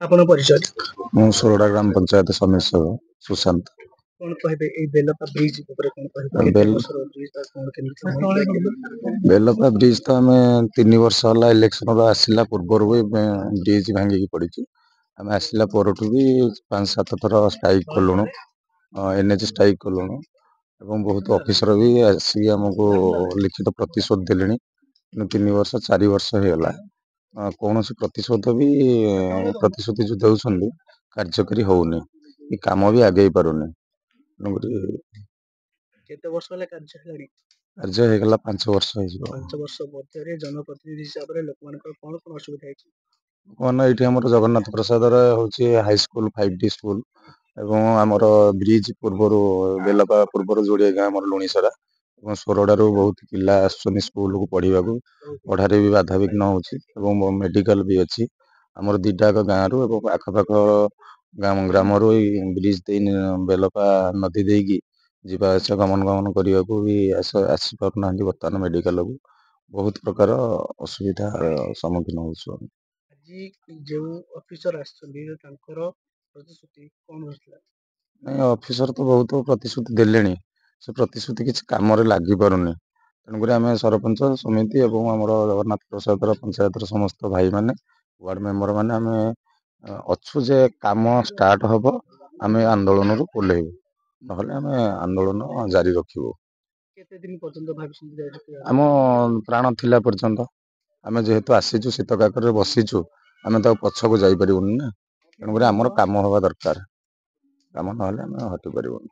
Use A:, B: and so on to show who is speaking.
A: ଆପଣ ପରିଚୟ
B: ମୁଁ ସୋରଡ଼ା ଗ୍ରାମ ପଞ୍ଚାୟତ ସମିଶ୍ର ସୁଶାନ୍ତ।
A: କଣ କହିବେ ଏଇ ବେଲପା ବ୍ରିଜ ଉପରେ କଣ କହିବେ କେତେ
B: ବେଲ
A: ବର୍ଷର ବ୍ରିଜ କଣ କେମିତି କଣ ହେଇଥିଲା?
B: ବେଲପା ବ୍ରିଜ ତ ଆମେ 3 ବର୍ଷ ହେଲା ଇଲେକ୍ସନର ଆସିଲା ପୂର୍ବରୁ ବି ବ୍ରିଜ ଭାଙ୍ଗିକି ପଡିଛି। ଆମେ ଆସିଲା ପରଠୁ ବି 5-7 ଥର ଷ୍ଟ୍ରାଇକ୍ କଲୁଣୁ, NH ଷ୍ଟ୍ରାଇକ୍ କଲୁଣୁ ଏବଂ ବହୁତ ଅଫିସର ବି ଆସିକି ଆମକୁ ଲିଖିତ ପ୍ରତିଶୋଧ ଦେଲେଣି। କିନ୍ତୁ 3 ବର୍ଷ 4 ବର୍ଷ ହେଇଗଲା କୌଣସି ପ୍ରତିଶ୍ରୁତି ଯୋଉ ଦେଉଛନ୍ତି କାର୍ଯ୍ୟକାରୀ ହଉନି, କି କାମ ବି ଆଗେଇ ପାରୁନି। ତେଣୁକରି
A: କେତେ ବର୍ଷ ହେଲା କାର୍ଯ୍ୟ ହେଲାଣି?
B: କାର୍ଯ୍ୟ ହେଇଗଲା 5 ବର୍ଷ ହେଇଯିବ।
A: 5 ବର୍ଷ ମଧ୍ୟରେ ଜନପ୍ରତିନିଧି ହିସାବରେ ଲୋକମାନଙ୍କର କଣ ଅସୁବିଧା ହେଇଛି?
B: ଏଇଠି ଆମର ଜଗନ୍ନାଥ ପ୍ରସାଦରେ ହଉଛି ହାଇସ୍କୁଲ 5D ସ୍କୁଲ ଏବଂ ଆମର ବ୍ରିଜ ପୂର୍ବରୁ ବେଲପା ପୂର୍ବରୁ ଯୋଡ଼ିଏ ଗାଁ ଆମର ଲୁଣିସରା ଏବଂ ସୋରଡ଼ାରୁ ବହୁତ ପିଲା ଆସୁଛନ୍ତି ସ୍କୁଲକୁ ପଢିବାକୁ। ପଢାରେ ବି ବାଧାବିଘ୍ନ ହଉଛି ଏବଂ ମେଡିକାଲ ବି ଅଛି। ଆମର ଦିଟାକ ଗାଁରୁ ଏବଂ ଆଖପାଖ ଗ୍ରାମରୁ ଏଇ ବ୍ରିଜ ଦେଇ ବେଲପା ନଦୀ ଦେଇକି ଯିବା ଆସିବା ଗମନ କରିବାକୁ ବି ଆସିପାରୁନାହାନ୍ତି ବର୍ତ୍ତମାନ ମେଡିକାଲକୁ। ବହୁତ ପ୍ରକାର ଅସୁବିଧାର ସମ୍ମୁଖୀନ ହଉଛୁ ଆମେ।
A: ଆଜି ଯେଉଁ ଅଫିସର ଆସିଛନ୍ତି ତାଙ୍କର ପ୍ରତିଶ୍ରୁତି କଣ ରହିଥିଲା?
B: ନାଇଁ, ଅଫିସର ତ ବହୁତ ପ୍ରତିଶ୍ରୁତି ଦେଲେଣି, ସେ ପ୍ରତିଶ୍ରୁତି କିଛି କାମରେ ଲାଗି ପାରୁନି। ତେଣୁକରି ଆମେ ସରପଞ୍ଚ ସମିତି ଏବଂ ଆମର ଜଗନ୍ନାଥ ପ୍ରସାଦର ପଞ୍ଚାୟତର ସମସ୍ତ ଭାଇମାନେ ୱାର୍ଡ ମେମ୍ବର ମାନେ ଆମେ ଅଛୁ ଯେ କାମ ଷ୍ଟାର୍ଟ ହବ ଆମେ ଆନ୍ଦୋଳନରୁ ଓହ୍ଲେଇବୁ, ନହେଲେ ଆମେ ଆନ୍ଦୋଳନ ଜାରି ରଖିବୁ।
A: କେତେ ଦିନ ପର୍ଯ୍ୟନ୍ତ ଭାବିଛନ୍ତି ଜାରି ରଖିବେ?
B: ଆମ ପ୍ରାଣ ଥିଲା ପର୍ଯ୍ୟନ୍ତ। ଆମେ ଯେହେତୁ ଆସିଛୁ ଶୀତ କାକରରେ ବସିଛୁ, ଆମେ ତ ଆଉ ପଛକୁ ଯାଇପାରିବୁନି ନା। ତେଣୁକରି ଆମର କାମ ହବା ଦରକାର, କାମ ନହେଲେ ଆମେ ହଟି ପାରିବୁନି।